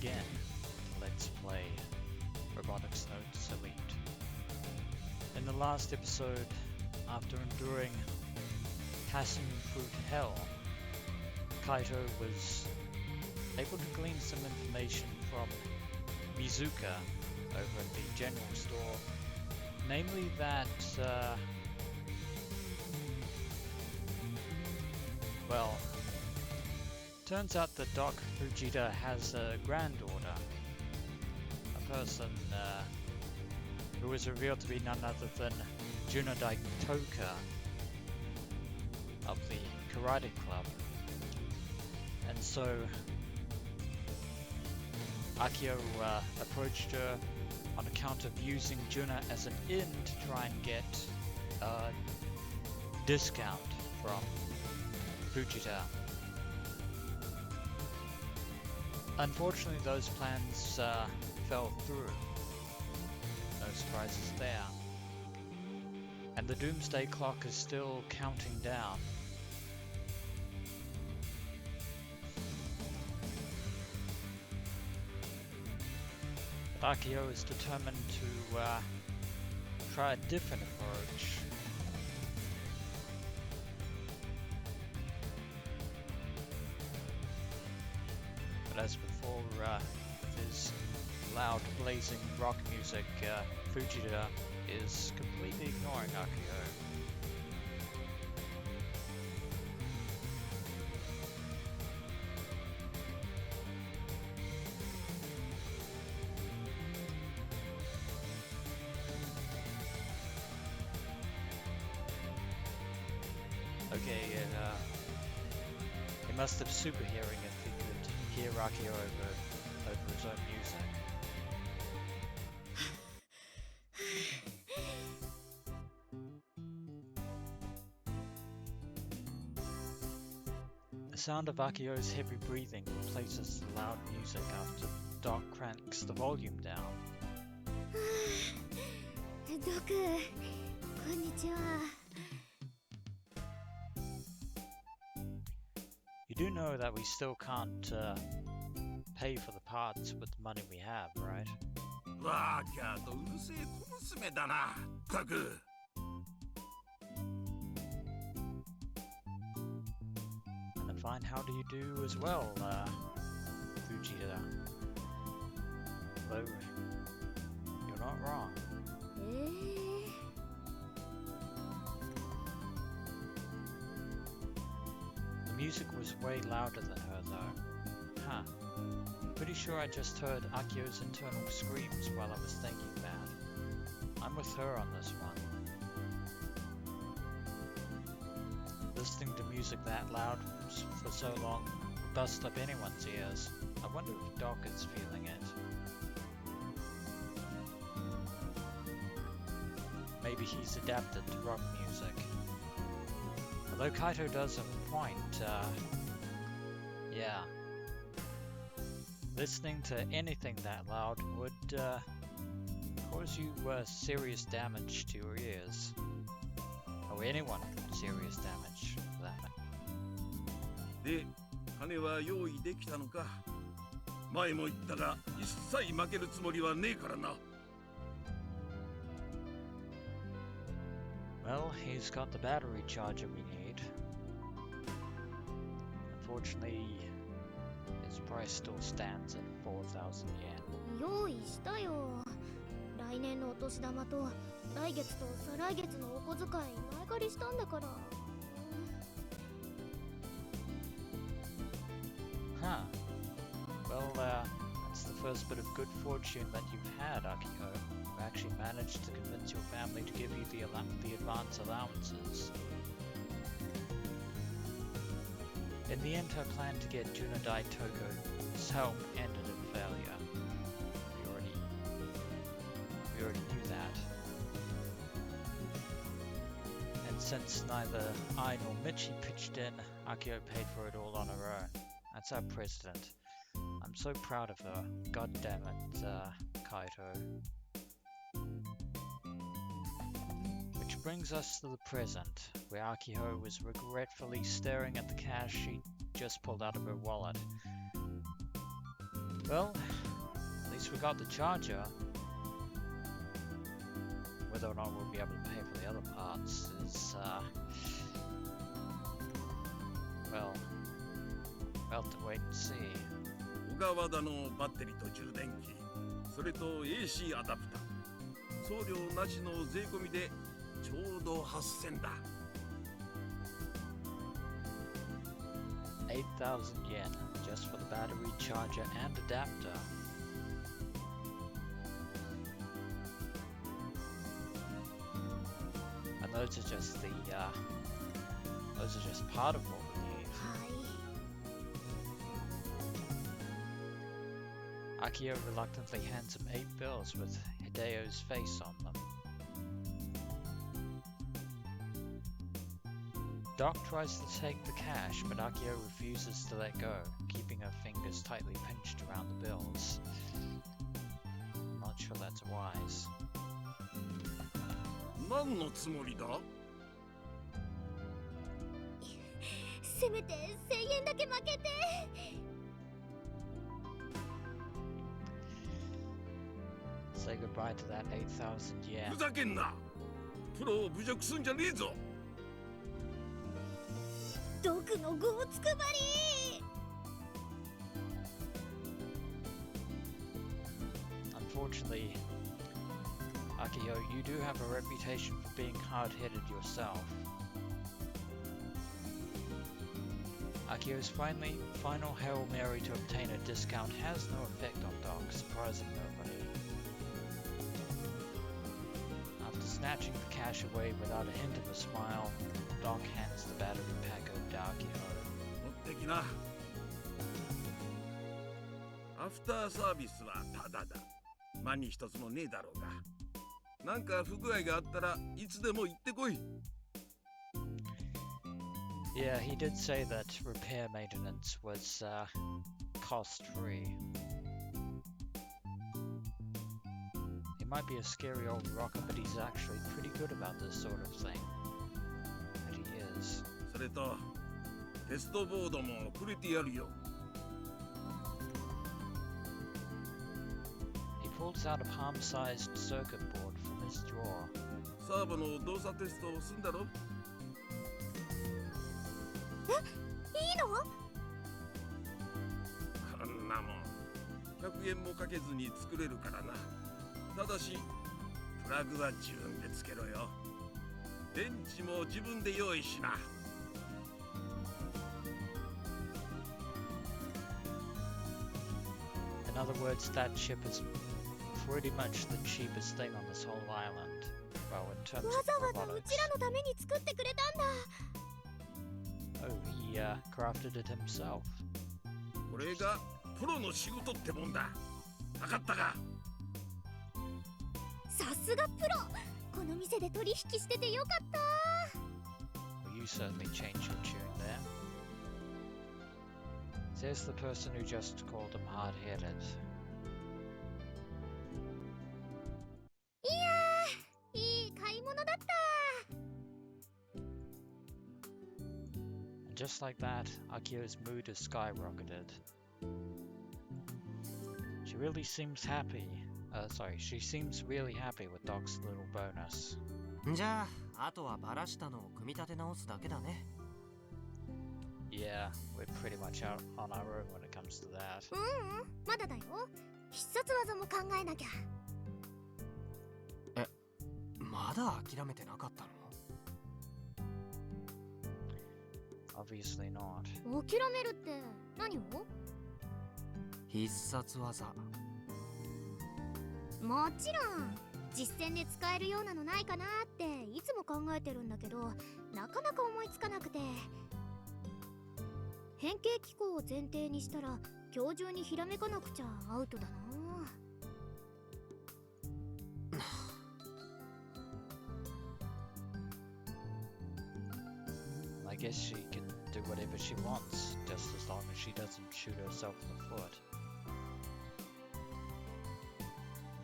again. Let's play Robotics Notes Elite. In the last episode, after enduring passing through hell, Kaito was able to glean some information from Mizuka over at the general store, namely that, well, turns out that Doc Fujita has a granddaughter, a person who is revealed to be none other than Junodai Toka of the Karate Club. And so Akiho approached her on account of using Juna as an in to try and get a discount from Fujita. Unfortunately, those plans fell through. No surprises there. And the doomsday clock is still counting down. But Akiho is determined to try a different approach. But as before, with his loud, blazing rock music, Fujita is completely ignoring Akiho. Okay, he must have super hearing if he could hear Akiho over his own music. The sound of Akiho's heavy breathing replaces the loud music after Doc cranks the volume down. Doc, konnichiwa. You do know that we still can't pay for the parts with the money we have, right? And then fine, how do you do as well, Fujita? Though, you're not wrong. The music was way louder than her though. Huh. Pretty sure I just heard Akiho's internal screams while I was thinking that. I'm with her on this one. Listening to music that loud for so long would bust up anyone's ears. I wonder if Doc is feeling it. Maybe he's adapted to rock music. Although Kaito does have a point, yeah. Listening to anything that loud would cause you serious damage to your ears. Or anyone serious damage for that matter. で、金は用意できたのか? 前も言ったが、一切負けるつもりはねえからな。 Well, he's got the battery charger we need. Unfortunately, his price still stands at 4,000 yen. 用意したよ。来年のお年玉と来月と再来月のお小遣い前借りしたんだから。Huh. Well, that's the first bit of good fortune that you've had, Akiho. You actually managed to convince your family to give you the advance allowances. In the end, her plan to get Junodai Toko's help ended in failure. We already knew that. And since neither I nor Michi pitched in, Akiho paid for it all on her own. That's our president. I'm so proud of her. God damn it, Kaito. Which brings us to the present, where Akiho was regretfully staring at the cash she just pulled out of her wallet. Well, at least we got the charger. Whether or not we'll be able to pay for the other parts is, well, we'll have to wait and see. 小川田のバッテリーと充電器、それと AC アダプター、送料なしの税込みでちょうど8000だ。8,000 yen just for the battery, charger, and adapter. And those are just the, those are just part of what we need. はい。 Akiho reluctantly hands him 8 bills with Hideo's face on them. Doc tries to take the cash, but Akiho refuses to let go, keeping her fingers tightly pinched around the bills. I'm not sure that's wise. 何のつもりだ？せめて1000円だけ負けて。Say goodbye to that 8,000 yen. ふざけんな！プロを侮辱すんじゃねえぞ！毒の具をつくばり。 Unfortunately, Akiho, you do have a reputation for being hard-headed yourself. Akiho's final Hail Mary to obtain a discount has no effect on Doc, surprising nobody. After snatching the cash away without a hint of a smile, Doc hands the battery pack over to Akiho. 持ってきな。アフターサービスはタダだ。万に一つもねえだろうが。なんか不具合があったらいつでも言ってこい。Yeah, he did say that repair maintenance was cost-free. He might be a scary old rocker, but he's actually pretty good about this sort of thing. And he is. それとテストボードもくれてやるよ。He pulls out a palm-sized circuit board from his drawer. サーボの動作テストをすんだろ？いいの？こんなもん100円もかけずに作れるからな。ただしプラグは自分でつけろよ。電池も自分で用意しな。In other words, that chip is pretty much the cheapest thing on this whole island. Well, in terms わ of ざわざう robotics. ちらのために作ってくれたんだ。 Oh, he crafted it himself. これがプロの仕事ってもんだ。分かったか？さすがプロ。この店で取引しててよかった。 Well, you certainly changed your tune there. Says the person who just called him hard-headed. いやー、いい買い物だった。 And just like that, Akiho's mood has skyrocketed. She really seems happy. She seems really happy with Doc's little bonus. じゃあ、あとはバラしたのを組み立て直すだけだね。Yeah, we're pretty much out on our own when it comes to that. まだだよ。必殺技も考えなきゃ。まだ諦めてなかったの？ Obviously not. 諦めるって何を？必殺技。もちろん。実践で使えるようなのないかなっていつも考えてるんだけど、なかなか思いつかなくて。変形機構を前提にしたら今日中にひらめかなくちゃアウトだな。I guess she can do whatever she wants, just as long as she doesn't shoot herself in the foot.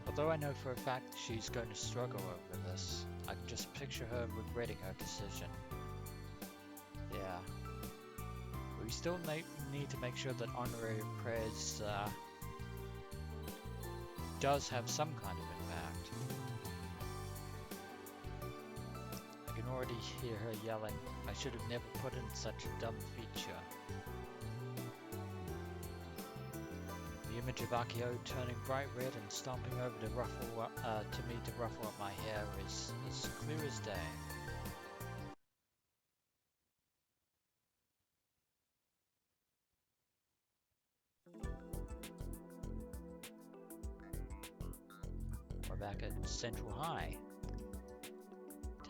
Although I know for a fact she's going to struggle over this, I can just picture her regretting her decision. Yeah. We still need to make sure that Honorary Prez does have some kind of impact. I can already hear her yelling, I should have never put in such a dumb feature. The image of Akiho turning bright red and stomping over to ruffle up my hair is as clear as day. We're back at Central High,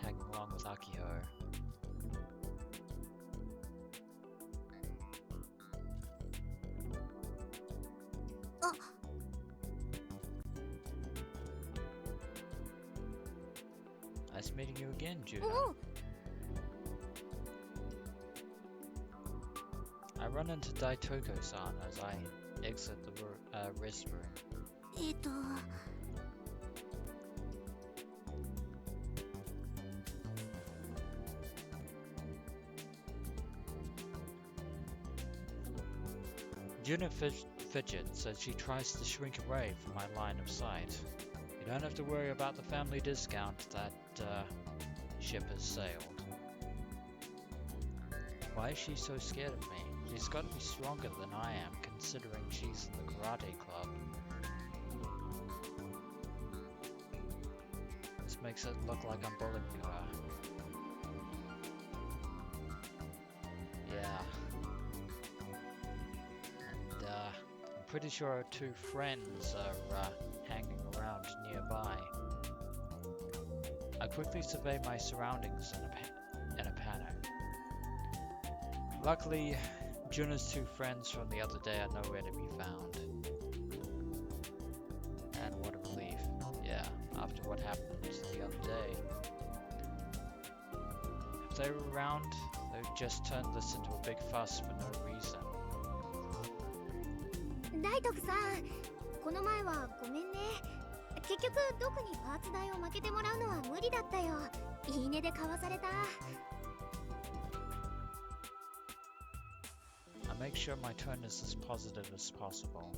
tagging along with Akiho. Nice meeting you again, Judah. I run into Daitoko-san as I exit the rest room. Judah fidgets as she tries to shrink away from my line of sight. You don't have to worry about the family discount, that ship has sailed. Why is she so scared of me? She's got to be stronger than I am, considering she's in the karate club. This makes it look like I'm bullying her. Yeah. And I'm pretty sure our two friends are hanging around nearby. I quickly survey my surroundings in a panic. Luckily, Juna's two friends from the other day are nowhere to be found. And what a relief. Yeah, after what happened the other day. If they were around, they would just turn this into a big fuss for no reason. 大徳さん、この前はごめんね。結局ドクにパーツ代を負けてもらうのは無理だったよ。いいねで買わされた。I make sure my turn is as positive as possible.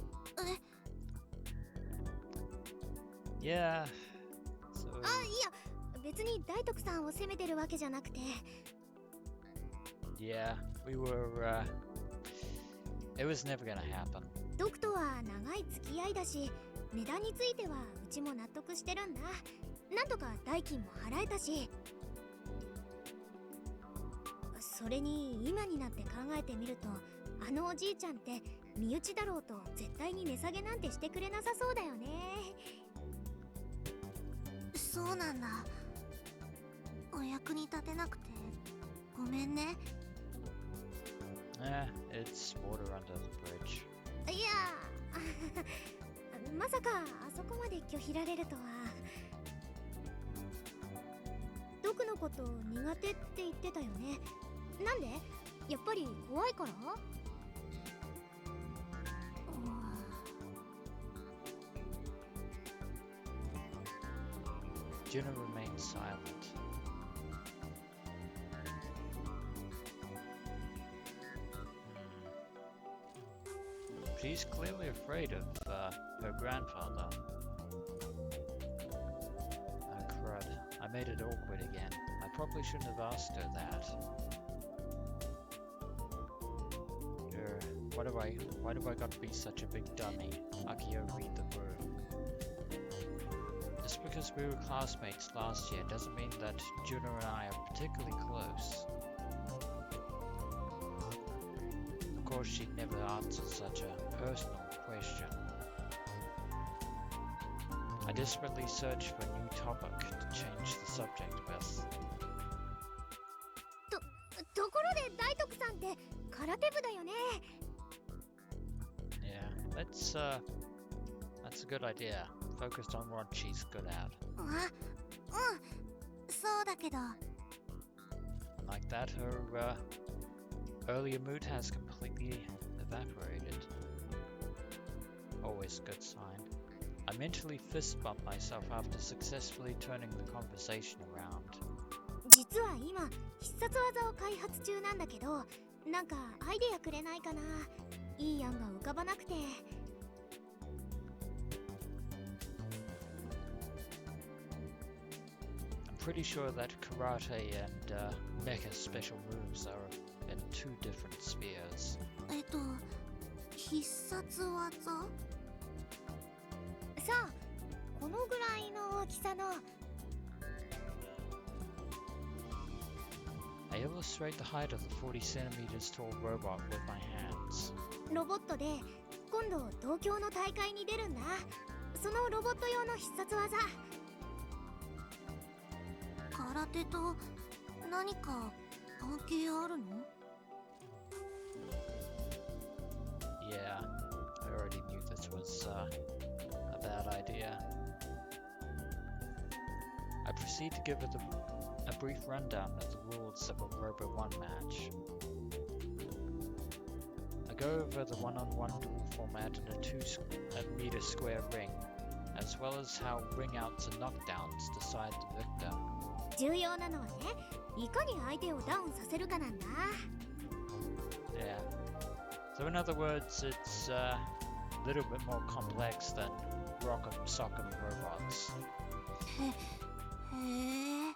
Yeah. So. いや、別に大徳さんを責めてるわけじゃなくて。Yeah, we were. It was never gonna happen. ドクとは長い付き合いだし、値段についてはうちも納得してるんだ。なんとか代金も払えたし。それに今になって考えてみると、あのおじいちゃんって身内だろうと絶対に値下げなんてしてくれなさそうだよね。そうなんだ。お役に立てなくてごめんね。It's water under the bridge. いやまさかあそこまで拒否られるとは。ドクのこと苦手って言ってたよね。なんで？やっぱり怖いから？Juno remains silent. She's clearly afraid of her grandfather. Oh crud, I made it awkward again. I probably shouldn't have asked her that. Why do I got to be such a big dummy? Akiho, read the room. Just because we were classmates last year doesn't mean that Juno and I are particularly close. Of course, she'd never answer such a personal question. I desperately searched for a new topic to change the subject with. ところで大徳さんって空手部だよね。Yeah, that's a good idea. Focused on what she's good at. そうだけど。Like that, her earlier mood has completely evaporated. Always a good sign. I mentally fist bumped myself after successfully turning the conversation around. 実は今必殺技を開発中なんだけど、なんかアイデアくれないかな。いい案が浮かばなくて。pretty sure that karate and mecha special moves are in two different spheres. 必殺技？さあ、このぐらいの大きさの。I illustrate the height of the 40 centimeters tall robot with my hands. ロボットで今度東京の大会に出るんだ。そのロボット用の必殺技。空手と何か関係あるの？ Yeah, I already knew this was a bad idea. I proceed to give it a brief rundown of the rules of a Robo 1 match. I go over the one-on-one duel format in a 2-meter square ring, as well as how ring-outs and knockdowns decide the victor. 重要なのはね、いかに相手をダウンさせるかなんだ。Yeah. So in other words, it's a little bit more complex than Rock'em Sock'em Robots. へえ。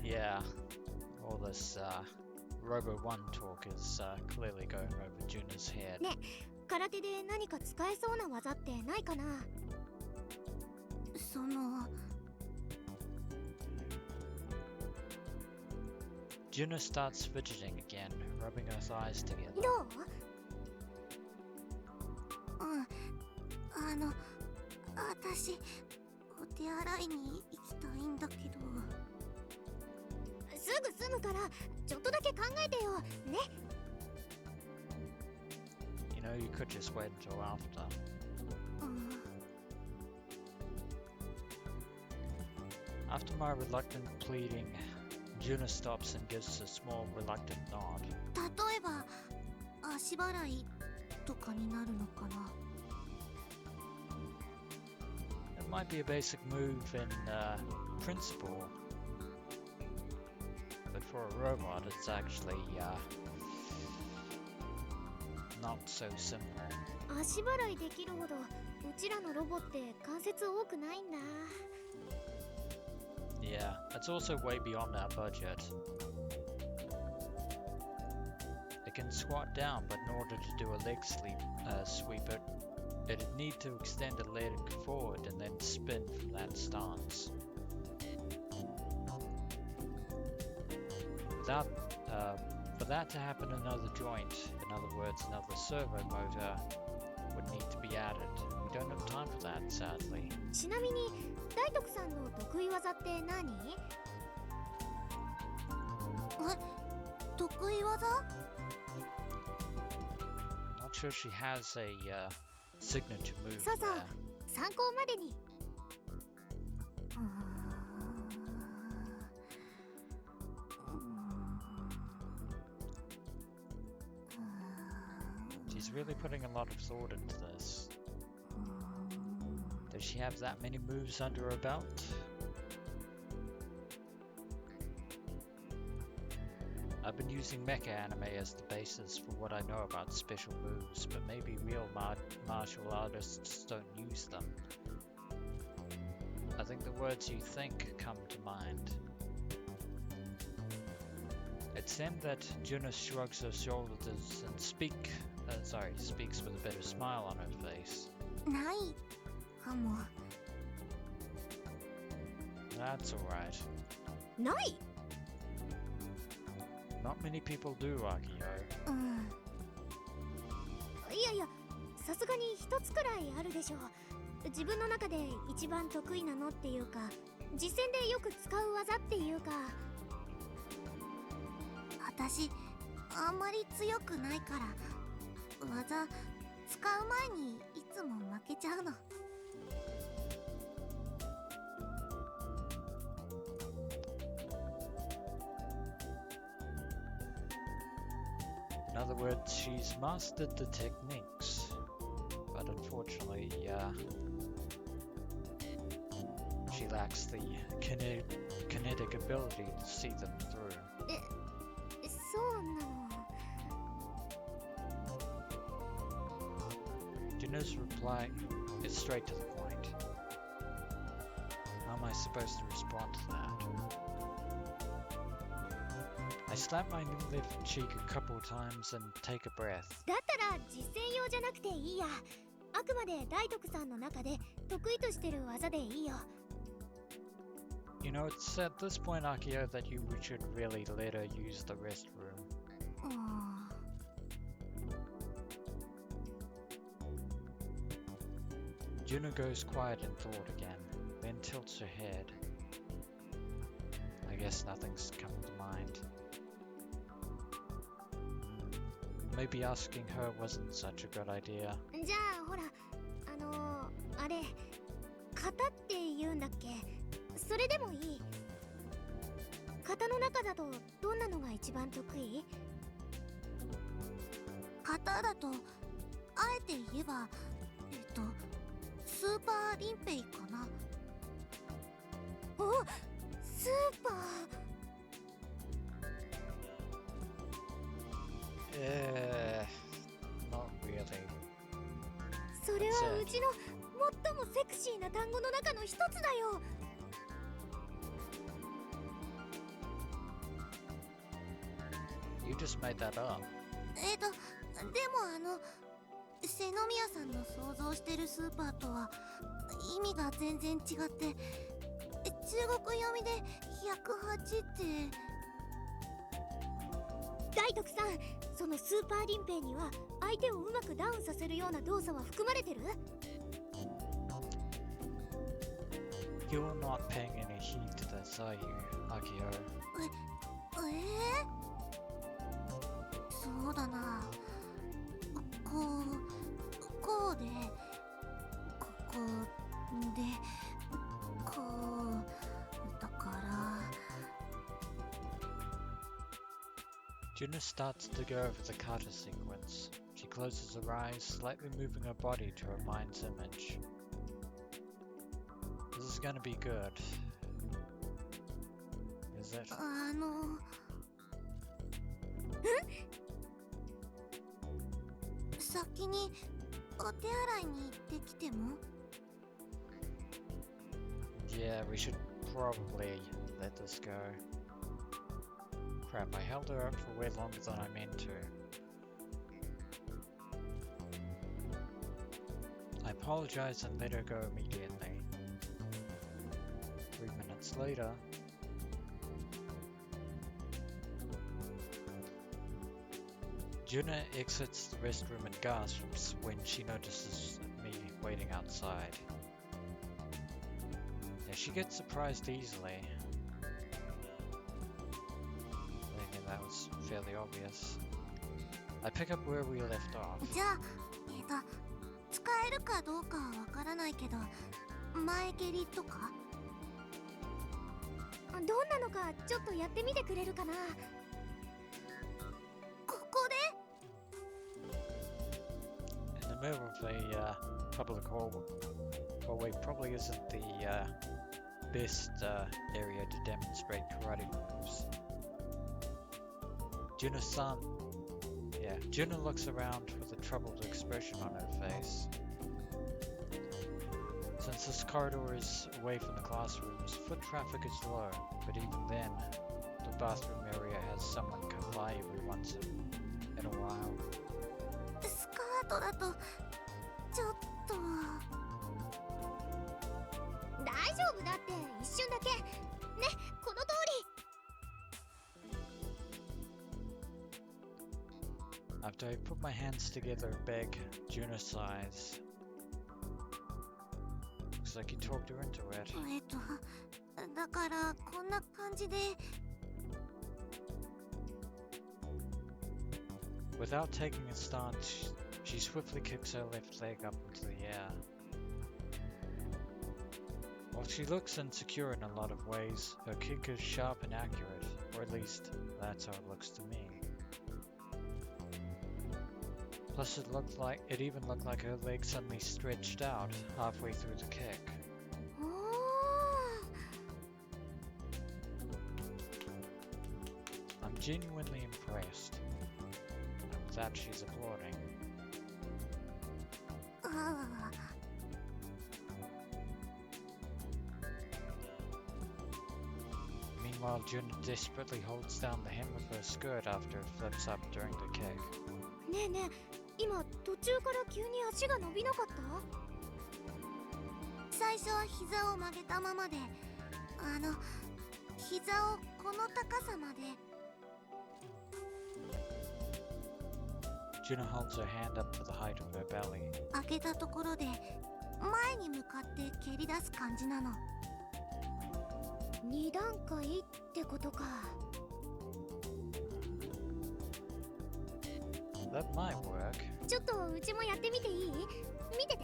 Yeah, all this Robo 1 talk is clearly going over Juna's head. ね、空手で何か使えそうな技ってないかな？その。Juna starts fidgeting again, rubbing her thighs together. どう？私、お手洗いに行きたいんだけど。すぐ済むから、ちょっとだけ考えてよ、ね。You know, you could just wait until after. After my reluctant pleading, Juna stops and gives a small reluctant nod. 例えば、足払いとかになるのかな。It might be a basic move in principle, but for a robot, it's actually not so simple. 足払いできるほど、うちらのロボって関節多くないんだ。Yeah, it's also way beyond our budget. It can squat down, but in order to do a leg sweep, it'd need to extend a leg forward and then spin from that stance. For that to happen, another joint, in other words, another servo motor, would need to be added. We don't have time for that, sadly. ちなみに、大徳さんの得意技って何？得意技？ Not sure she has a signature move そうそう、 there. 参考までに。She's really putting a lot of thought into this. Does she have that many moves under her belt? I've been using mecha anime as the basis for what I know about special moves, but maybe real martial artists don't use them. I think the words you think come to mind. It's then that Juna shrugs her shoulders and speaks with a better smile on her face. ないかも。That's alright. ない？ Not many people do, Akiho. いやいや、さすがに一つくらいあるでしょう。自分の中で一番得意なのっていうか、実戦でよく使う技っていうか。私、あんまり強くないから、技使う前にいつも負けちゃうの。In other words, she's mastered the techniques, but unfortunately, she lacks the kinetic ability to see them through. そうなの。Juna's reply It's straight to the point. How am I supposed to respond to that? I slap my new left cheek a couple times and take a breath. だったら実践用じゃなくていいや。あくまで大徳さんの中で得意としてる技でいいよ。You know, it's at this point, Akiho, that you should really let her use the restroom. Juno goes quiet in thought again, then tilts her head. I guess nothing's coming to mind. Maybe asking her wasn't such a good idea. じゃあほら、あれ、型って言うんだっけ？それでもいい。型の中だとどんなのが一番得意？型だと、あえて言えば、スーパーリンペイかな。お、スーパー。Not really. それはうちの最もセクシーな単語の中の一つだよ。You just made that up. でも瀬宮さんの想像してるスーパーとは意味が全然違って、中国読みで108って大徳さん、そのスーパーリンペイには相手をうまくダウンさせるような動作は含まれてる？ You're not paying any heed to this, are you, Akiho? そうだな。こうで、ここで、こうだから。Juno starts to go over the kata sequence. She closes her eyes, slightly moving her body to her mind's image. This is gonna be good. Is it? 先にお手洗いに行ってきても？ Yeah, we should probably let this go. Crap, I held her up for way longer than I meant to. I apologize and let her go immediately. 3 minutes later, Juno exits the restroom and gasps when she notices me waiting outside. Yeah, she gets surprised easily. I think that was fairly obvious. I pick up where we left off. じゃあ、使えるかどうかはわからないけど、前蹴りとか？どんなのかちょっとやってみてくれるかな？ここで？ In the middle of a public hallway probably isn't the best area to demonstrate karate moves. Juno-san. Yeah, Juno looks around with a troubled expression on her face. Since this corridor is away from the classrooms, foot traffic is low, but even then, the bathroom area has someone come by every once in a while. スカートだとちょっと。大丈夫だって一瞬だけ。ね、この通り。After I put my hands together and beg, Juno sighs. Looks like you talked her into it. だからこんな感じで。Without taking a stance, she swiftly kicks her left leg up into the air. While she looks insecure in a lot of ways, her kick is sharp and accurate, or at least that's how it looks to me. Plus it even looked like her leg suddenly stretched out halfway through the kick. I'm genuinely impressed. And with that she's applauding. Meanwhile, Juna desperately holds down the hem of her skirt after it flips up during the kick. ねえねえ、今途中から急に足が伸びなかった？最初は膝を曲げたままで、膝をこの高さまで。Juna holds her hand up to the height of her belly. 開けたところで前に向かって蹴り出す感じなの。2段階ってことか。That might work. ちょっとうちもやってみていい？見てて。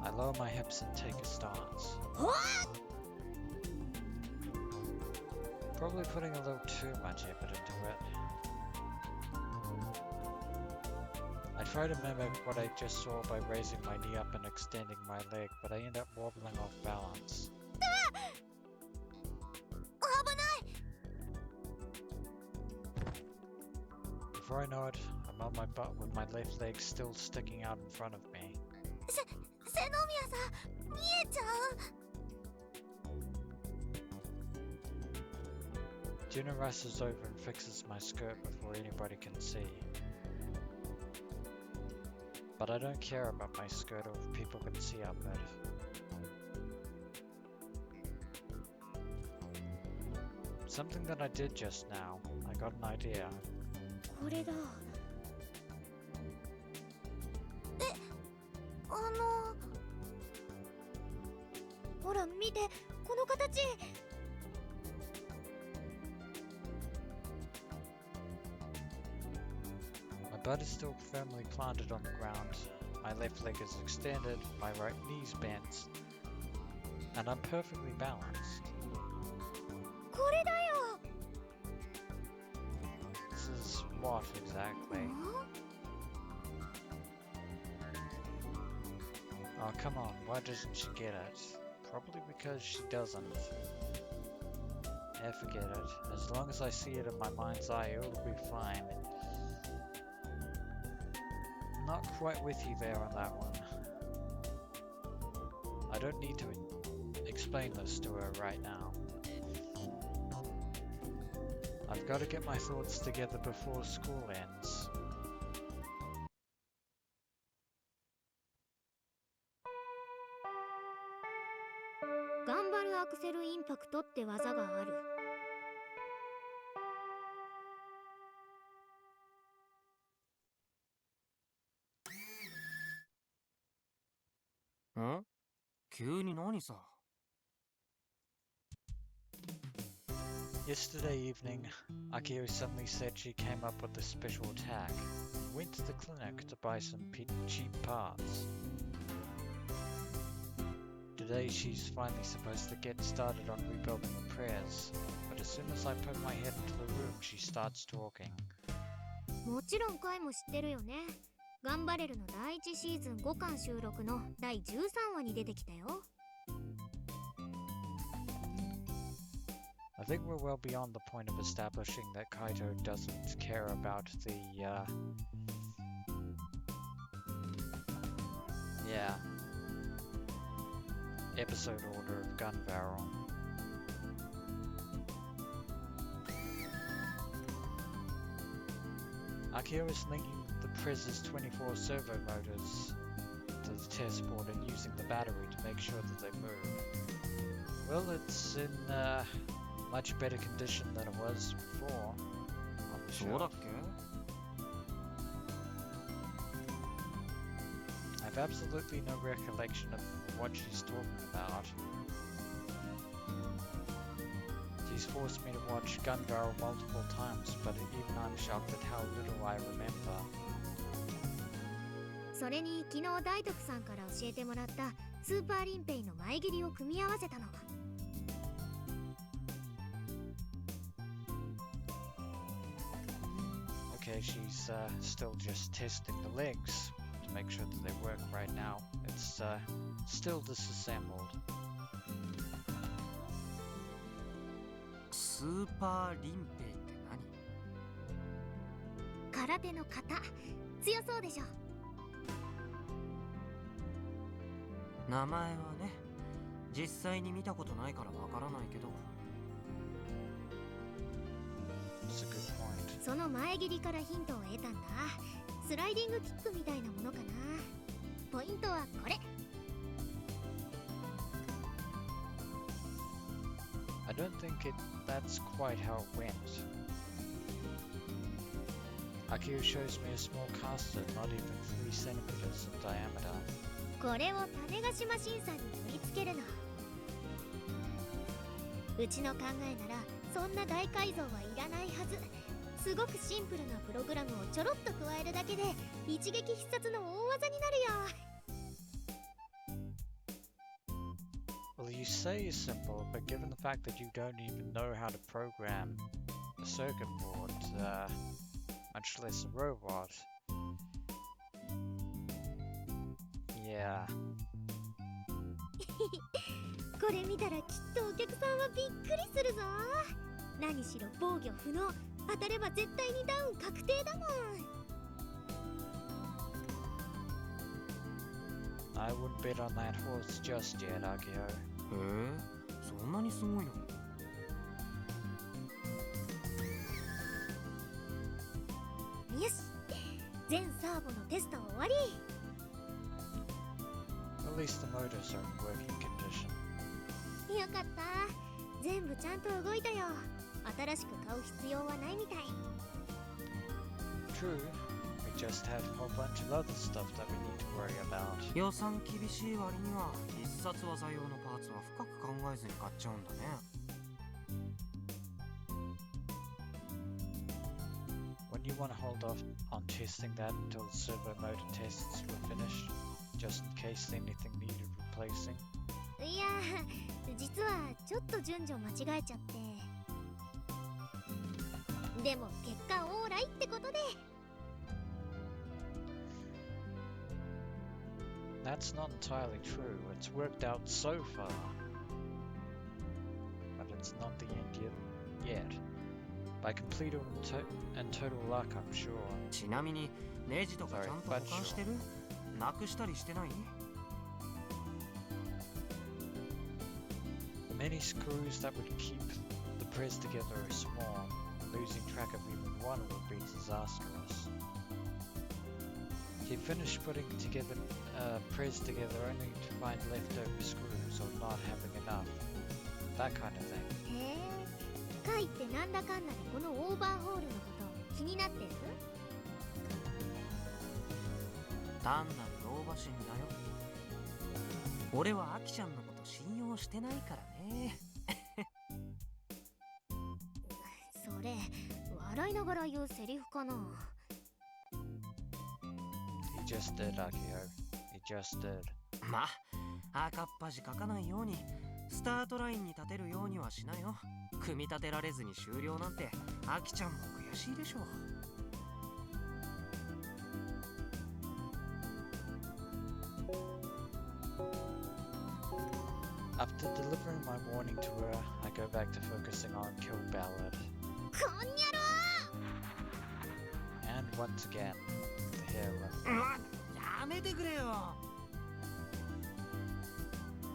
I lower my hips and take a stance. Probably putting a little too much effort into it. I try to mimic what I just saw by raising my knee up and extending my leg, but I end up wobbling off balance. Before I know it, I'm on my butt with my left leg still sticking out in front of me. 瀬宮さん、見えちゃう。Juna rushes over and fixes my skirt before anybody can see. But I don't care about my skirt or if people can see up it. Something that I did just now. I got an idea. これだ。ほら見て、この形。My butt is still firmly planted on the ground. My left leg is extended, my right knee's bent, and I'm perfectly balanced. これだよ。This is what exactly? Oh, come on, why doesn't she get it? Probably because she doesn't. Yeah, forget it. As long as I see it in my mind's eye, it'll be fine. Not quite with you there on that one. I don't need to explain this to her right now. I've got to get my thoughts together before school ends. 頑張るアクセルインパクトって技がある。ん？急に何さ。Yesterday evening, Akiho suddenly said she came up with a special attack and went to the clinic to buy some cheap parts. Today she's finally supposed to get started on rebuilding the Prez, but as soon as I put my head into the room, she starts talking. もちろん回も知ってるよね。頑張れるの第1シーズン5巻収録の第13話に出てきたよ。I think we're well beyond the point of establishing that Kaito doesn't care about the, episode order of Gun Barrel. Akiho is linking the Prez's 24 servo motors to the test board and using the battery to make sure that they move. Well, it's in much better condition than it was before. On the そうだっ shelf. け？ I've absolutely no recollection of what she's talking about. She's forced me to watch Gun Barrel multiple times, but even I'm shocked at how little I remember. それに昨日大徳さんから教えてもらったスーパーリンペイの前切りを組み合わせたの。Okay, she's still just testing the legs to make sure that they work right now. It's still disassembled. スーパーリンペイって何？空手の型、強そうでしょ。名前はね。実際に見たことないからわからないけど。 That's a good point. その前切りからヒントを得たんだ。スライディングキックみたいなものかな。ポイントはこれ。 I don't think that's quite how it went. Akiho shows me a small caster not even 3 centimeters in diameter. これを種子島審査に取り付けるの。うちの考えならそんな大改造はいらないはず。すごくシンプルなプログラムをちょろっと加えるだけで一撃必殺の大技になるよ。 Well, you say it's simple, but given the fact that you don't even know how to program a circuit board, much less a robot. Yeah. これ見たらきっとお客さんはびっくりするぞ。何しろ防御不能。当たれば絶対にダウン確定だもん。 I wouldn't bet on that horse just yet, Akiho. へえ、そんなにすごいの？ よし、全サーボのテスト終わり。 At least the motors are in working condition. よかった。全部ちゃんと動いたよ。新しく買う必要はないみたい。 True, we just have a whole bunch of other stuff that we need to worry about. 予算厳しい割には必殺技用のパーツは深く考えずに買っちゃうんだね。 When you want to hold off on testing that until the servo motor tests were finished, just in case anything needed replacing. いや、実はちょっと順序間違えちゃって。でも結果オーライってことで。 That's not entirely true. It's worked out so far. But it's not the end yet. By complete and total luck, I'm sure. ちなみにネジとかちゃんと保管してる？なくしたりしてない？ The many screws that would keep the Prez together are small. Losing track of even one would be disastrous. He finished putting together Prez together only to find leftover screws or not having enough. That kind of thing. へえ、カイってなんだかんだでこのオーバーホールのこと気になってる？単なる老婆心だよ。俺はアキちゃんのこと信用してないからね。それ笑いながら言うセリフかな。 He just did, Akiho. He just did. まあ、赤っ端書かないようにスタートラインに立てるようにはしなよ。組み立てられずに終了なんてアキちゃんも悔しいでしょう。 After delivering my warning to her, I go back to focusing on Kill Ballad. こんにゃろ And once again, the hair ruffle. やめてくれよ。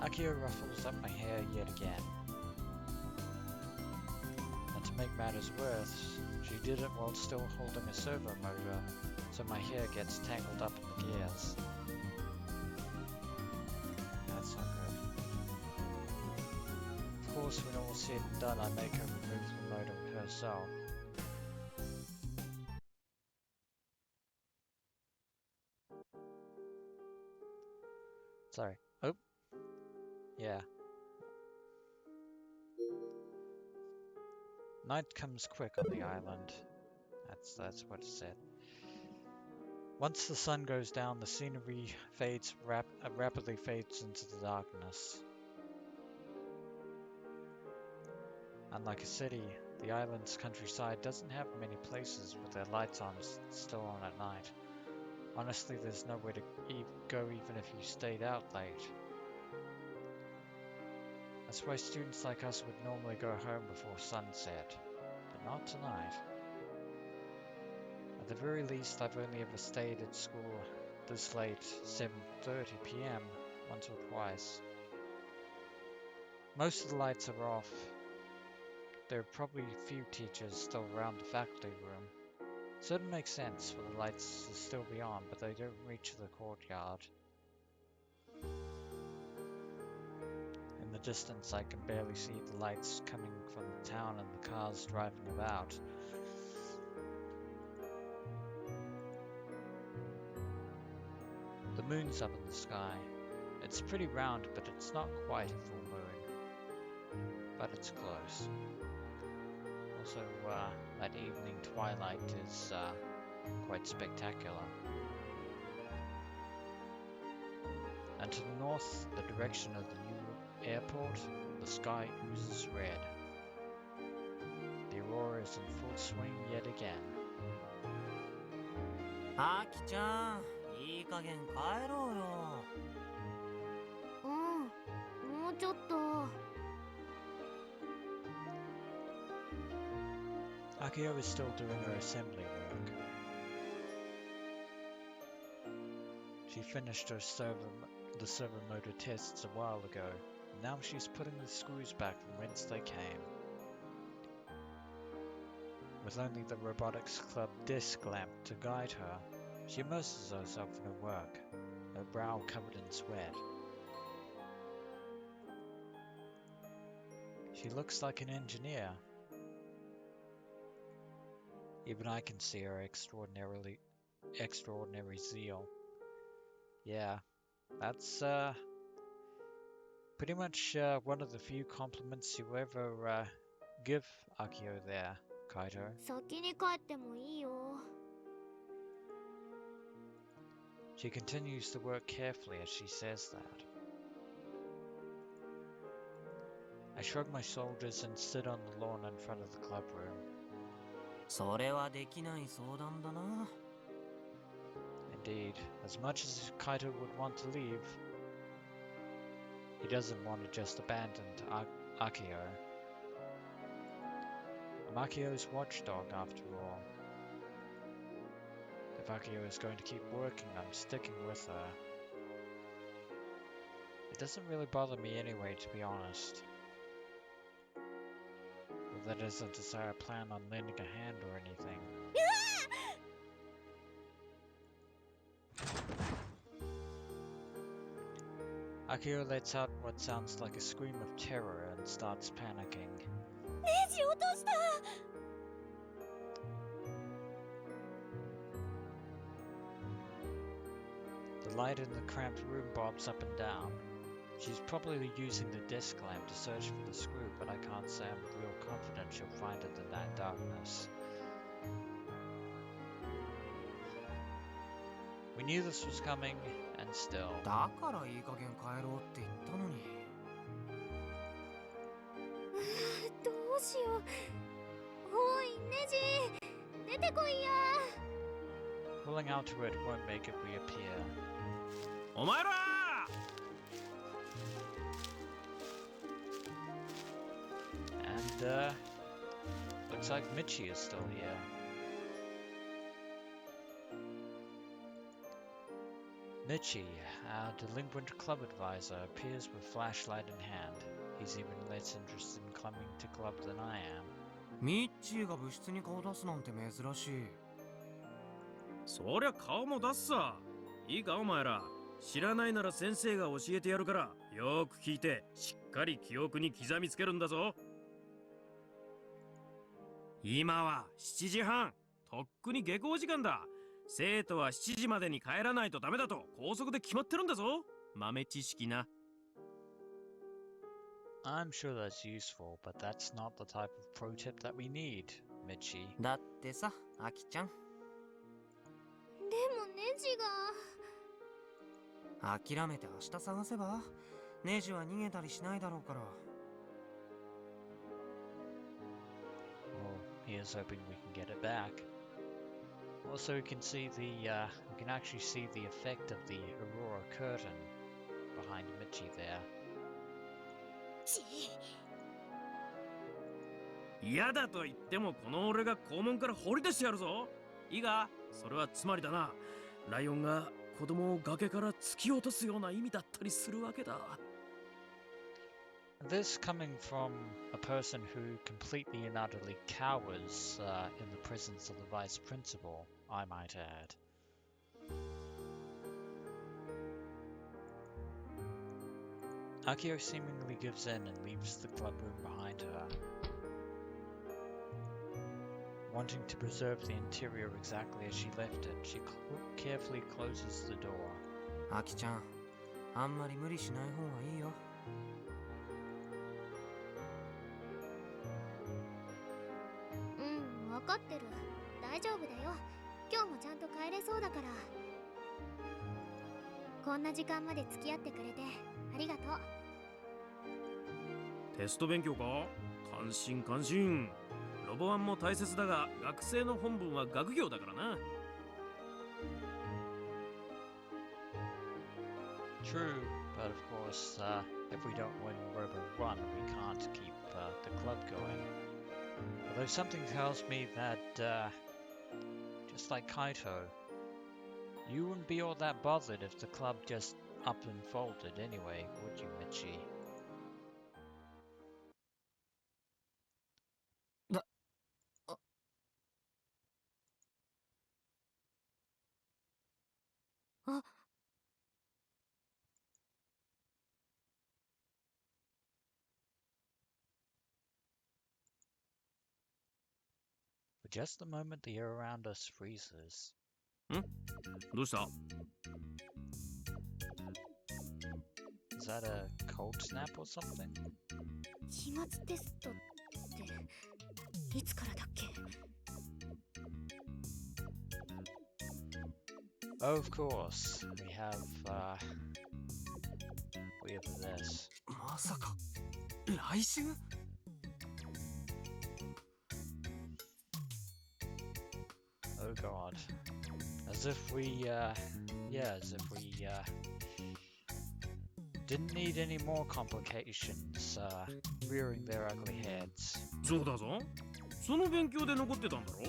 Akiho ruffles up my hair yet again. And to make matters worse, she did it while still holding a servo motor, so my hair gets tangled up in the gears. That's not good. Of course, when all's said and done, I make her remove the motor herself. Sorry. Oh. Yeah. Night comes quick on the island. That's what it said. Once the sun goes down, the scenery rapidly fades into the darkness. Unlike a city, the island's countryside doesn't have many places with their lights still on at night. Honestly, there's nowhere to go even if you stayed out late. That's why students like us would normally go home before sunset, but not tonight. At the very least, I've only ever stayed at school this late, 7:30 p.m, once or twice. Most of the lights are off. There are probably a few teachers still around the faculty room. So it makes sense for the lights to still be on, but they don't reach the courtyard. In the distance, I can barely see the lights coming from the town and the cars driving about. The moon's up in the sky. It's pretty round, but it's not quite a full moon. But it's close. Also, that evening twilight is quite spectacular. And to the north, the direction of the new airport, the sky oozes red. The aurora is in full swing yet again. アキちゃん、いい加減帰ろうよ。もうちょっと。Akiho is still doing her assembly work. She finished her the servo motor tests a while ago. Now she's putting the screws back from whence they came. With only the Robotics Club disc lamp to guide her, she immerses herself in her work, her brow covered in sweat. She looks like an engineer. Even I can see her extraordinary zeal. Yeah, that's pretty much one of the few compliments you ever give Akiho there, Kaito. 先に帰ってもいいよ。She continues to work carefully as she says that. I shrug my shoulders and sit on the lawn in front of the club room. それはできない相談だな。Indeed, as much as Kaito would want to leave, he doesn't want to just abandon Akiho. I'm Akiho's watchdog after all. If Akiho is going to keep working, I'm sticking with her. It doesn't really bother me anyway, to be honest. But that isn't to say I plan on lending a hand or anything. Akiho lets out what sounds like a scream of terror and starts panicking. ネジ落とした。The light in the cramped room bobs up and down. She's probably using the desk lamp to search for the screw, but I can't say I'm real confident she'll find it in that darkness. We knew this was coming, and still. だからいい加減帰ろうって言ったのに。どうしよう。おい、ネジ、出てこいや。Pulling out to it won't make it reappear. お前ら And, looks like Michi is still here. Michi, our delinquent club advisor, appears with flashlight in hand. He's even less interested in coming to club than I am. ミッチーが部室に顔出すなんて珍しい。そりゃ顔も出すさ。いいかお前ら。知らないなら先生が教えてやるから、よーく聞いて、しっかり記憶に刻みつけるんだぞ。今は7時半。とっくに下校時間だ。生徒は7時までに帰らないとダメだと校則で決まってるんだぞ。豆知識な。I'm sure that's useful, but that's not the type of pro tip that we need, Michi. だってさ、アキちゃん。でもネジが。諦めて明日探せば。ネジは逃げたりしないだろうから。Well, here's hoping we can get it back. Also, we can actually see the effect of the Aurora curtain behind Michi there. 嫌だと言ってもこの俺が校門から放り出してやるぞ。いいか、それはつまりだな。ライオンが子供を崖から突き落とすような意味だったりするわけだ。This coming from a person who completely and utterly cowers in the presence of the vice principal, I might add. Akiho seemingly gives in and leaves the club room behind her. Wanting to preserve the interior exactly as she left it, she carefully closes the door. アキちゃん、あんまり無理しない方がいいよ。うん、わかってる。大丈夫だよ。今日もちゃんと帰れそうだから。こんな時間まで付き合ってくれてありがとう。テスト勉強か？感心感心。ロボワンも大切だが、学生の本分は学業だからな。True, but of course, if we don't win Robo 1, we can't keep the club going. Although something tells me that, just like Kaito, you wouldn't be all that bothered if the club just up and folded anyway, would you, Michi? For just a moment, the air around us freezes. どうした？ Is that a cold snap or something? 期末テストっていつからだっけ？ Oh, of course. We have this. まさか来週？ Oh god. As if we didn't need any more complications, rearing their ugly heads. そうだぞ。その勉強で残ってたんだろ？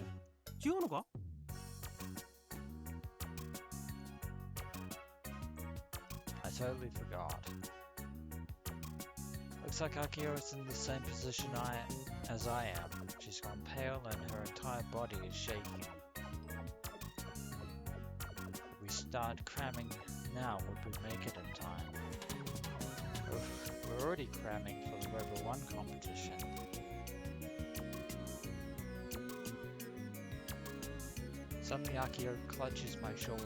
違うのか？ I totally forgot. Looks like Akiho is in the same position as I am. She's gone pale and her entire body is shaking. If we start cramming now, would we make it in time? We're already cramming for the Robo 1 competition. Suddenly Akiho clutches my shoulder.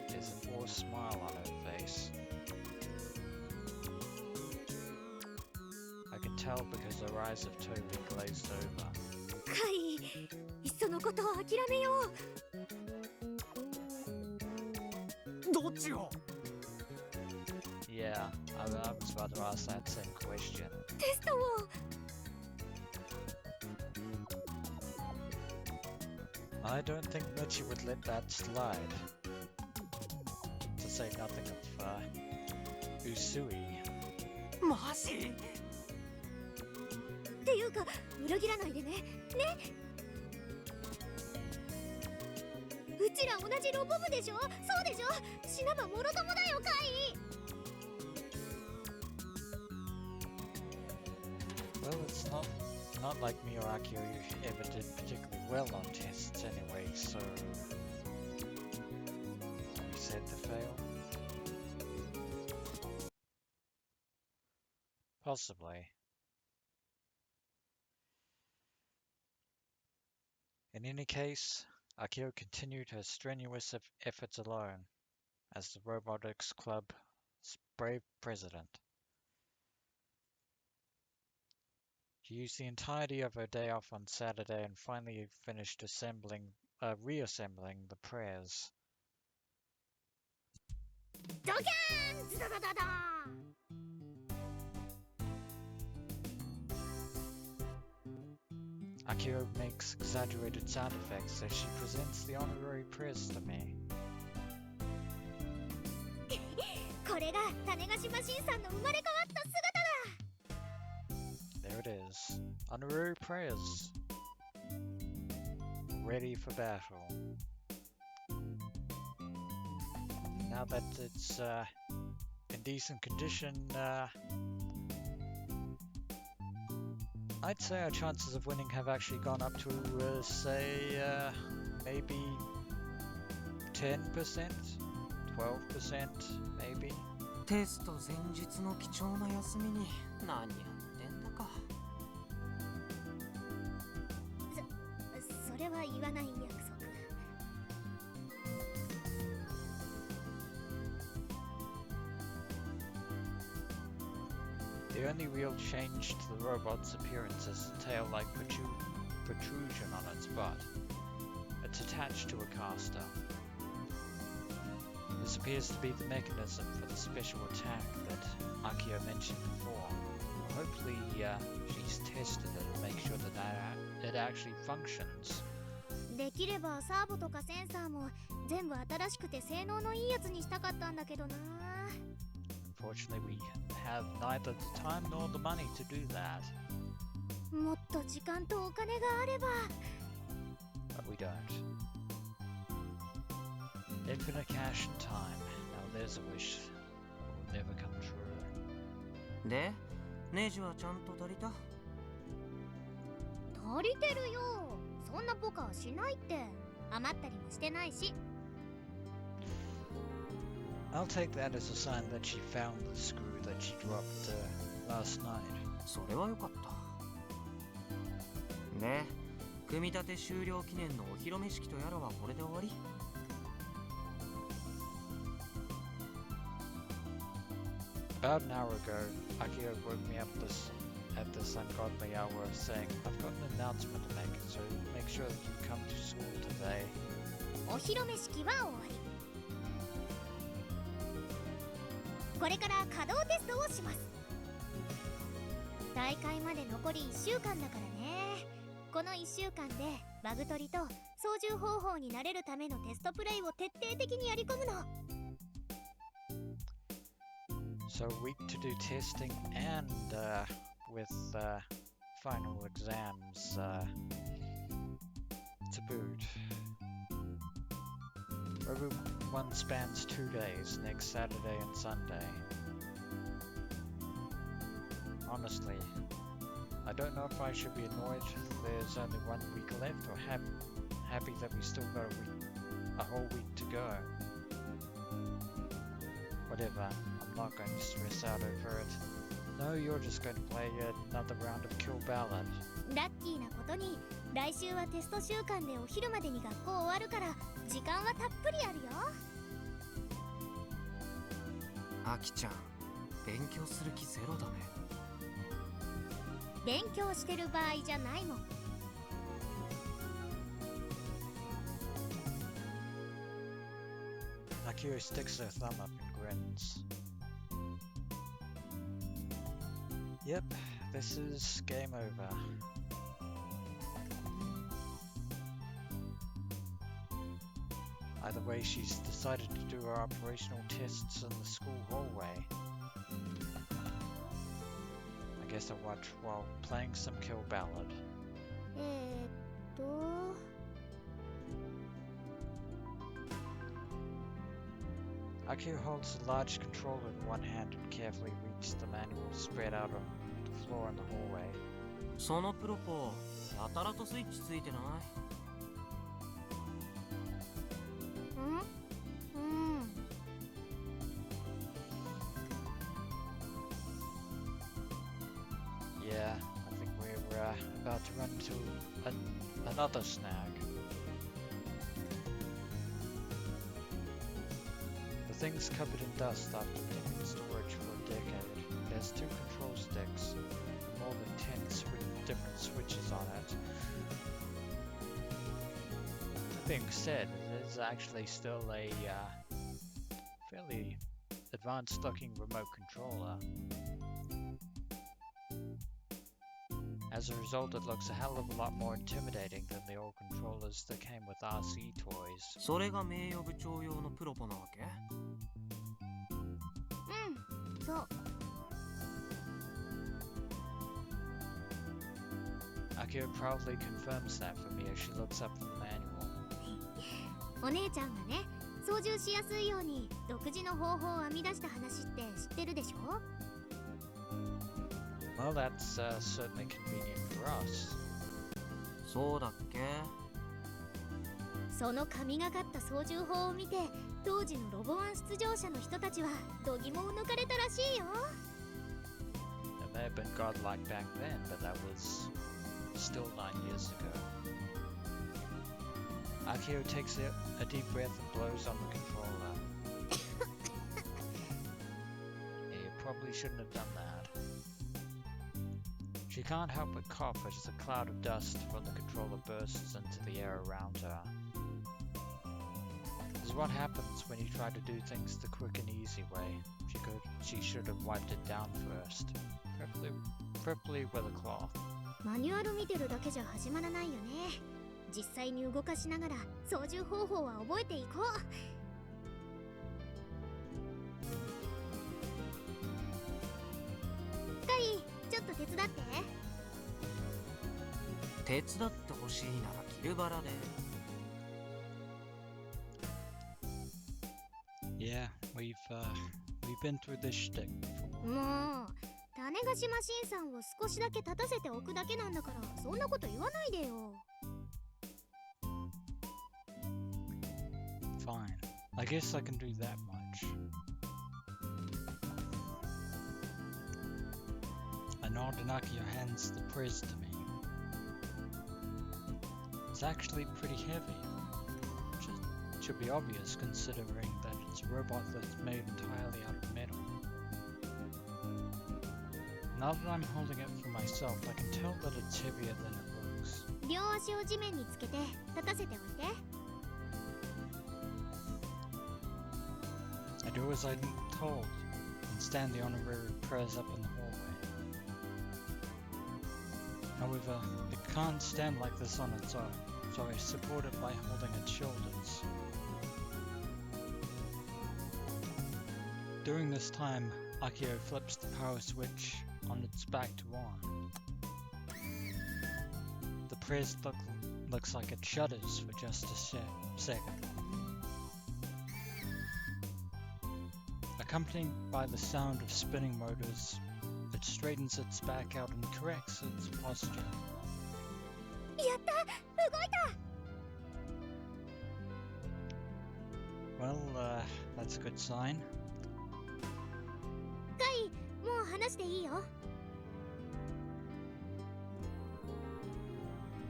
There's a forced smile on her face. I can tell because her eyes have totally glazed over. カイ、いっそのことを諦めよう。どっちよ？ Yeah, I was about to ask that same question. テストを。I don't think Michi would let that slide. To say nothing of, Usui. マジ？っていうか裏切らないでね。ね。うちら同じロボ部でしょ。そうでしょ。死なばもろともだよ、カイ。 Well, it's not like me or Akio ever did particularly well on tests anyway, so we said to fail. Possibly. In any case, Akio continued her strenuous efforts alone as the Robotics Club's brave president. She used the entirety of her day off on Saturday and finally finished reassembling the prayers. ドキャーンズドドドドーン。 Akiho makes exaggerated sound effects as she presents the Honorary Prez to me. これが種子島新さんの生まれ変わった姿だ。 There it is. Honorary Prez. Ready for battle. Now that it's in decent condition, I'd say our chances of winning have actually gone up to, say, maybe 10%, 12%, maybe. テスト前日の貴重な休みに何やってんだか。それは言わない約束。The only real change to the robot's appearance is a tail-like protrusion on its butt. It's attached to a caster. This appears to be the mechanism for the special attack that Akiho mentioned before. Hopefully, she's tested it and make sure that it actually functions. できればサーボとかセンサーも全部新しくて性能のいいやつにしたかったんだけどな。Unfortunately, we have neither the time nor the money to do that. もっと時間とお金があれば。But we don't. Infinite cash and time. Now there's a wish that will never come true. で、ネジはちゃんと足りた？足りてるよ。そんなポカはしないって。余ったりもしてないし。I'll take that as a sign that she found the screw that she dropped last night. それはよかった。で、組み立て終了記念のお披露目式とやらはこれで終わり？About an hour ago, Akiho woke me up at this ungodly hour saying, I've got an announcement to make, so make sure that you come to school today. お披露目式は終わり。これから稼働テストをします。大会まで残り1週間だからね。この1週間でバグ取りと操縦方法に慣れるためのテストプレイを徹底的にやり込むの。So a week to do testing and with final exams to boot. Robo 1 spans 2 days, next Saturday and Sunday. Honestly, I don't know if I should be annoyed there's only 1 week left or happy that we still got a whole week to go. Whatever, I'm not going to stress out over it. No, you're just going to play another round of Kill Ballad. ラッキーなことに来週はテスト週間でお昼までに学校終わるから時間はたっぷりあるよ。アキちゃん、勉強する気ゼロだね。勉強してる場合じゃないもん。Akiho sticks her thumb up and grins. Yep, this is game over. Either way, she's decided to do her operational tests in the school hallway. I guess I'll watch while playing some Kill Ballad. Akiho holds the large controller in one hand and carefully reads the manual spread out on the floor in the hallway. そのプロポやたらとスイッチついてない？Yeah, I think we're about to run into another snag. The thing's covered in dust after being in storage for a decade. It has 2 control sticks, and more than 10 different switches on it. That being said, it is actually still a fairly advanced looking remote controller. As a result, it looks a hell of a lot more intimidating than the old controllers that came with RC toys. それが名誉部長用のプロポなわけ？そう。Akiho proudly confirms that for me as she looks up from the manual. お姉ちゃんがね、操縦しやすいように独自の方法を編み出した話って知ってるでしょ？ Well, that's certainly convenient for us. そうだっけ？その神がかった操縦法を見て、当時のロボワン出場者の人たちは度肝を抜かれたらしいよ。 It may have been godlike back then, but that was still 9 years ago. Akiho takes a deep breath and blows on the controller. Yeah, you probably shouldn't have done that. She can't help but cough as a cloud of dust from the controller bursts into the air around her. This is what happens when you try to do things the quick and easy way. She should have wiped it down first, preferably with a cloth. マニュアル見てるだけじゃ始まらないよね。実際に動かしながら操縦方法は覚えていこう。カイ、ちょっと手伝って。手伝ってほしいならキルバラで。Yeah, we've been through this shtick before. もう種子島新さんを少しだけ立たせておくだけなんだから、そんなこと言わないでよ。Fine. I guess I can do that much. A nod and Akiho hands the Prez to me. It's actually pretty heavy, which should be obvious considering that it's a robot that's made entirely out of metal. Now that I'm holding it for myself, I can tell that it's heavier than it looks. 両足を地面につけて立たせておいて。I do as I'm told and stand the Honorary Prez up in the hallway. However, it can't stand like this on its own, so I support it by holding its shoulders. During this time, Akiho flips the power switch on its back to on. The Prez looks like it shudders for just a second. Accompanied by the sound of spinning motors, it straightens its back out and corrects its posture. やった、動いた。 Well, that's a good sign. カイ、もう話していいよ。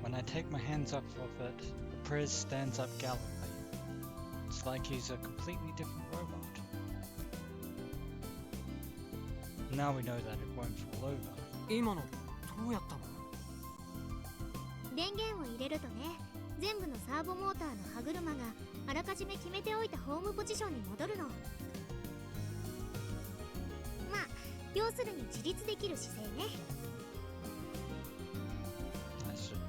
When I take my hands off of it, the Prez stands up gallantly. It's like he's a completely different robot. Now we know that it won't fall over. 今のどうやったの？電源を入れるとね、全部のサーボモーターの歯車があらかじめ決めておいたホームポジションに戻るの。まあ、要するに自立できる姿勢ね。I should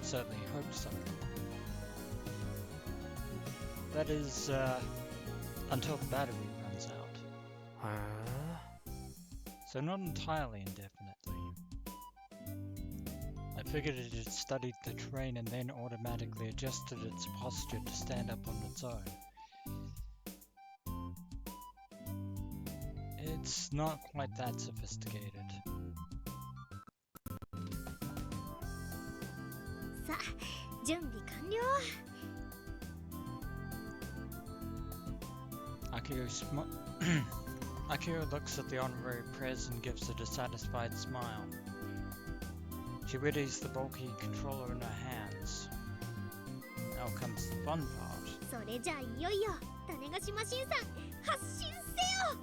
certainly hope so. That is, until the battery runs out. へえ。 So not entirely indefinitely. I figured it had studied the terrain and then automatically adjusted its posture to stand up on its own. It's not quite that sophisticated. さあ、準備完了。 Akiho looks at the Honorary Prez and gives it a satisfied smile. She readies the bulky controller in her hands. Now comes the fun part. それじゃあいよいよ種子島新さん発進せよ。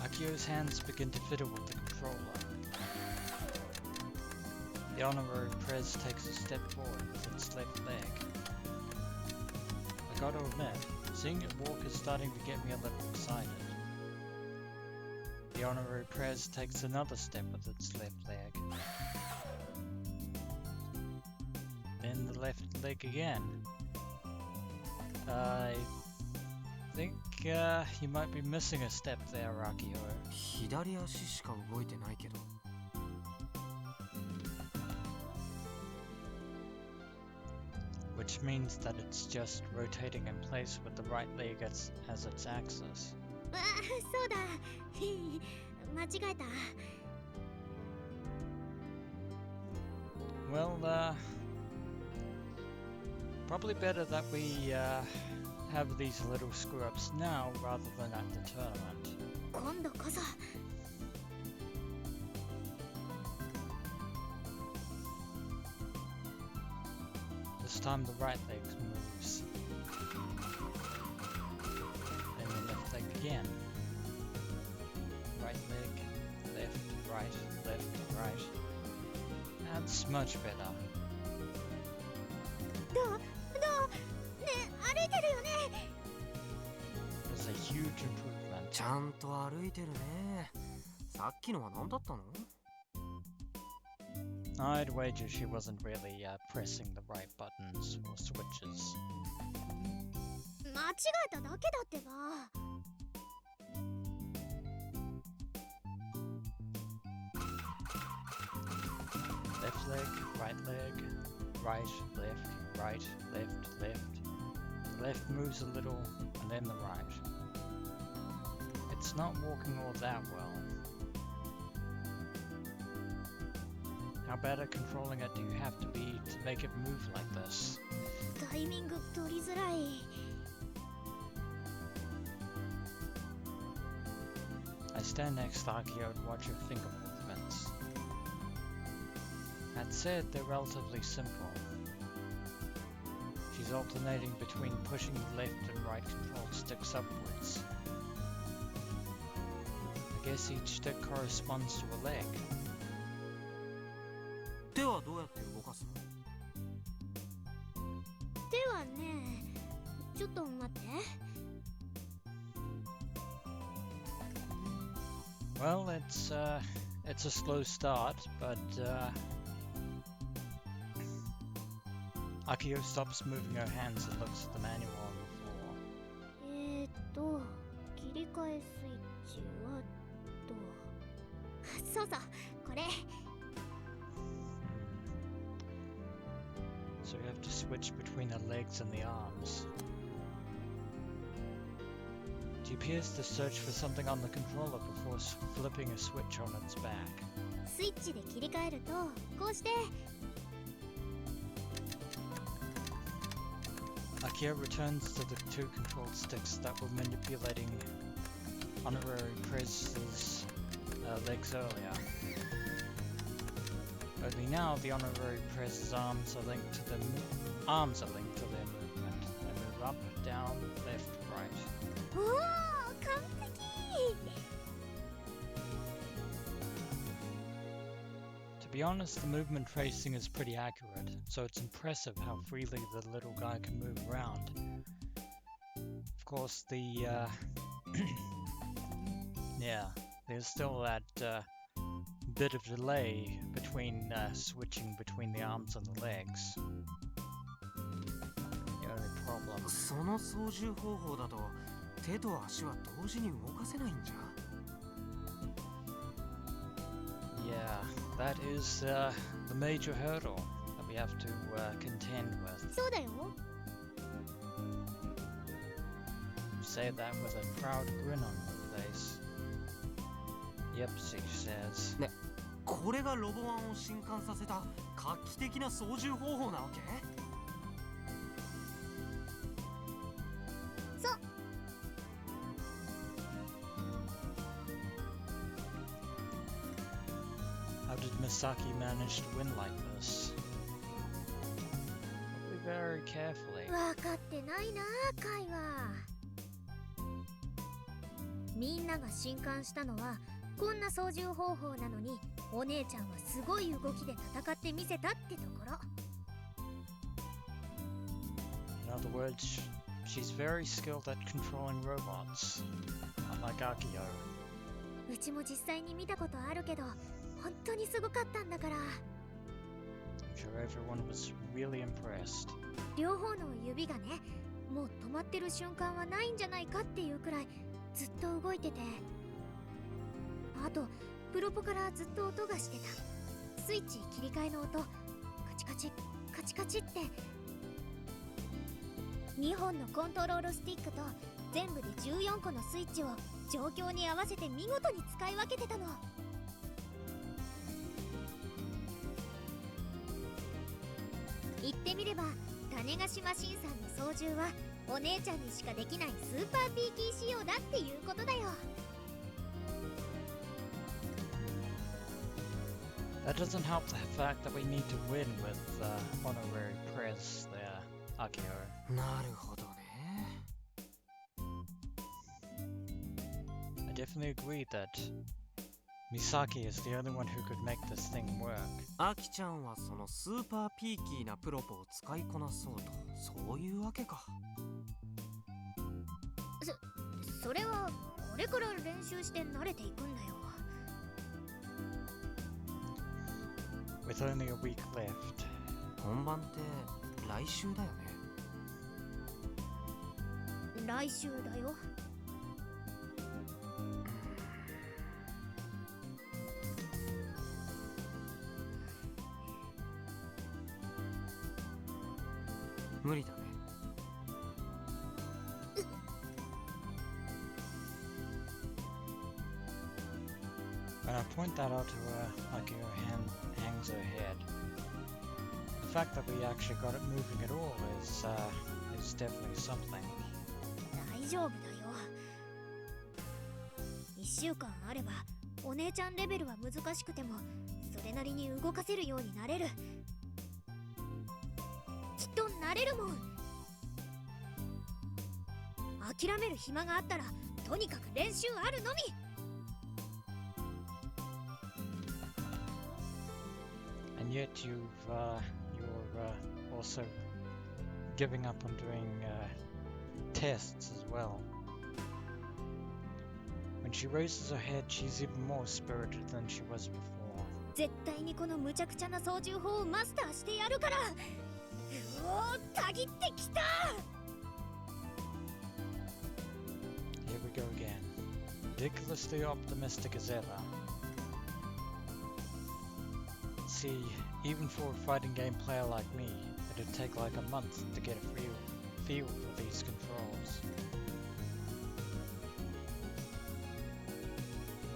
Akiho's hands begin to fiddle with the controller. The Honorary Prez takes a step forward with its left leg. I gotta admit, seeing it walk is starting to get me a little excited. The Honorary Prez takes another step with its left leg. Then the left leg again. I think you might be missing a step there, Akiho. 左足しか動いてないけど。which means that it's just rotating in place with the right leg as its axis. あ、そうだ。間違えた。Well, probably better that we have these little screw-ups now rather than at the tournament. 今度こそ。This time the right leg moves. And the left leg again. Right leg, left, right, left, right. That's much better. どうね、歩いてるよね。 There's a huge improvement. ちゃんと歩いてるね。さっきのは何だったの？ I'd wager she wasn't really pressing the right buttons or switches. 間違えただけだってば。Left leg, right leg, right, left, right, left, left. The left moves a little, and then the right. It's not working all that well. How bad at controlling it do you have to be to make it move like this? タイミング取りづらい。I stand next to Akiho and watch her finger movements. That said, they're relatively simple. She's alternating between pushing the left and right control sticks upwards. I guess each stick corresponds to a leg. 手はどうやって動かすの？手はね、ちょっと待って。Well, it's a slow start, but Akiho stops moving her hands and looks at the manual on the floor. 切り替えスイッチはと。そうそう、これ。So you have to switch between the legs and the arms. She appears to search for something on the controller before flipping a switch on its back. スイッチで切り替えると、こうして。Akiho returns to the two controlled sticks that were manipulating Honorary Prez's legs earlier. Only now the Honorary Prez's arms are linked to their movement. They move up, down, left, right. おお、完璧。To be honest, the movement tracing is pretty accurate, so it's impressive how freely the little guy can move around. Of course, yeah, there's still that bit of delay between switching between the arms and the legs. The only problem. その操縦方法だと手と足は同時に動かせないんじゃ。Yeah, that is the major hurdle that we have to contend with. そうだよ。You say that with a proud grin on your face. Yep, she says. これがロボワンを震撼させた画期的な操縦方法なわけ？そう。How did Misaki manage to win like this? Probably very carefully. 分かってないな、カイは。みんなが震撼したのはこんな操縦方法なのに、お姉ちゃんはすごい動きで戦ってみせたってところ。In other words, she's very skilled at controlling robots, unlike Akiho. うちも実際に見たことあるけど、本当にすごかったんだから。I'm sure everyone was really impressed. 両方の指がね、もう止まってる瞬間はないんじゃないかっていうくらいずっと動いてて、あとプロポからずっと音がしてた。スイッチ切り替えの音、カチカチカチカチって。2本のコントロールスティックと全部で14個のスイッチを状況に合わせて見事に使い分けてたの。言ってみれば種子島新さんの操縦はお姉ちゃんにしかできないスーパーピーキー仕様だっていうことだよ。That doesn't help the fact that we need to win with Honorary Prez there, Akiho. なるほどね。 I definitely agree that Misaki is the only one who could make this thing work. アキちゃんはそのスーパーピーキーなプロポを使いこなそうと、そういうわけか。それはこれから練習して慣れていくんだよ。With only a week left. 本番って来週だよね。来週だよ。無理だね。When I point that out to her, Akiho hangs her head. The fact that we actually got it moving at all is definitely something. 大丈夫だよ。1週間あればお姉ちゃんレベルは難しくてもそれなりに動かせるようになれる。きっとなれるもん。諦める暇があったらとにかく練習あるのみ。And yet you're also giving up on doing tests as well. When she raises her head, she's even more spirited than she was before. 絶対にこの無茶苦茶な操縦法をマスターしてやるから。おお、たぎってきた。 Here we go again. Ridiculously optimistic as ever. See, even for a fighting game player like me, it'd take like a month to get a feel for these controls.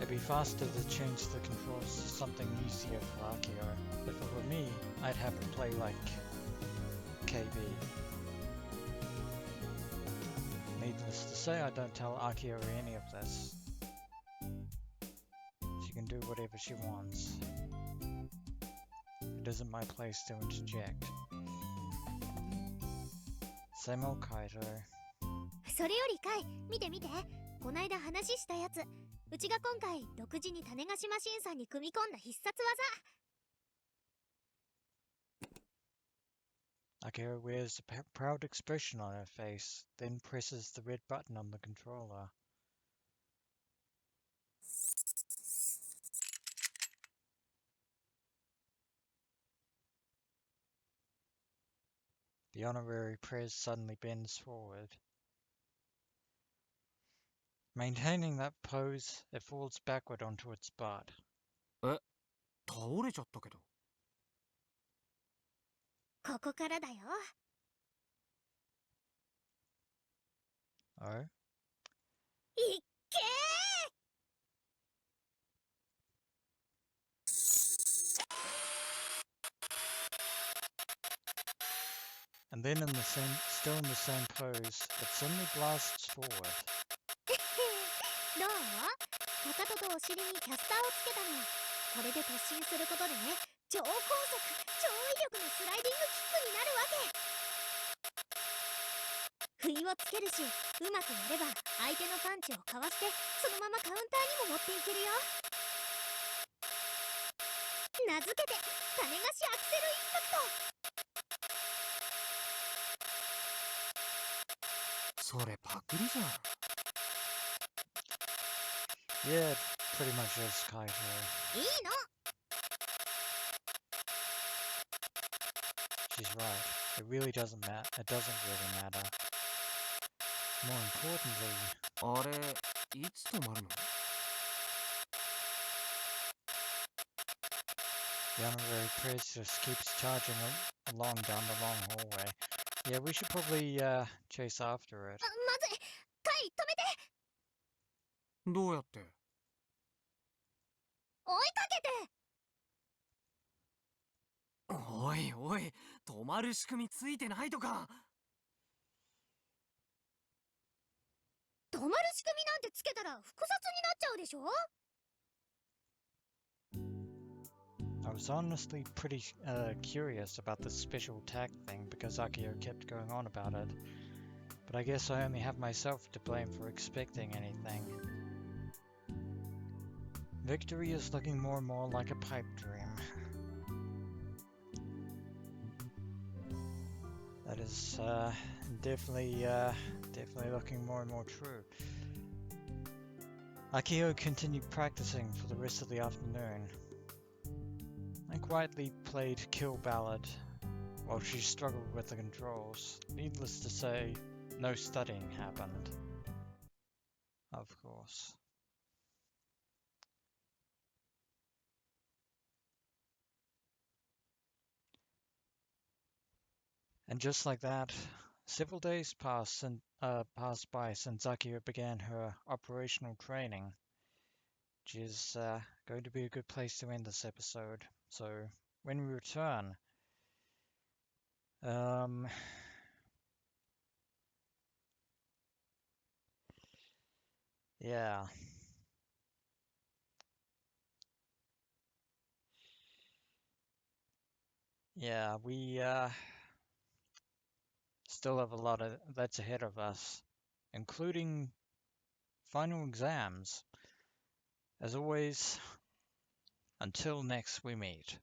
It'd be faster to change the controls to something easier for Akiho. If it were me, I'd have it play like KB. Needless to say, I don't tell Akiho any of this. She can do whatever she wants. It isn't my place to interject. Same old Kaito. それよりカイ、見て見て。こないだ話したやつ。うちが今回独自に種子島新さんに組み込んだ必殺技。Akiho wears a proud expression on her face, then presses the red button on the controller. The Honorary Prez suddenly bends forward. Maintaining that pose, it falls backward onto its butt. 倒れちゃったけど。ここからだよ。Oh? いっけ And then still in the same pose, it suddenly blasts forward. どう？かかととお尻にキャスターをつけたの。これで突進することでね、超高速、超威力のスライディングキックになるわけ。不意をつけるし、うまくやれば相手のパンチをかわしてそのままカウンターにも持っていけるよ。名付けて種子しアクセルインパクト。それパクリじゃん。Yeah, it pretty much is Kaito. いいの。 She's right. It really doesn't matter. It doesn't really matter. More importantly, あれ、いつ止まるの？ the Honorary Prez just keeps charging along down the long hallway. Yeah, we should probably chase after it. まずい。カイ、止めて。どうやって？追いかけて。おいおい、止まる仕組みついてないとか。止まる仕組みなんてつけたら複雑になっちゃうでしょ。 I was honestly pretty curious about the special tag thing because Akiho kept going on about it. But I guess I only have myself to blame for expecting anything. Victory is looking more and more like a pipe dream. That is definitely looking more and more true. Akiho continued practicing for the rest of the afternoon. I quietly played Kill Ballad while she struggled with the controls. Needless to say, no studying happened. Of course. And just like that, several days passed by since Akiho began her operational training, which is going to be a good place to end this episode. So when we return, yeah. Yeah, we still have a lot of that's ahead of us, including final exams. As always, until next we meet.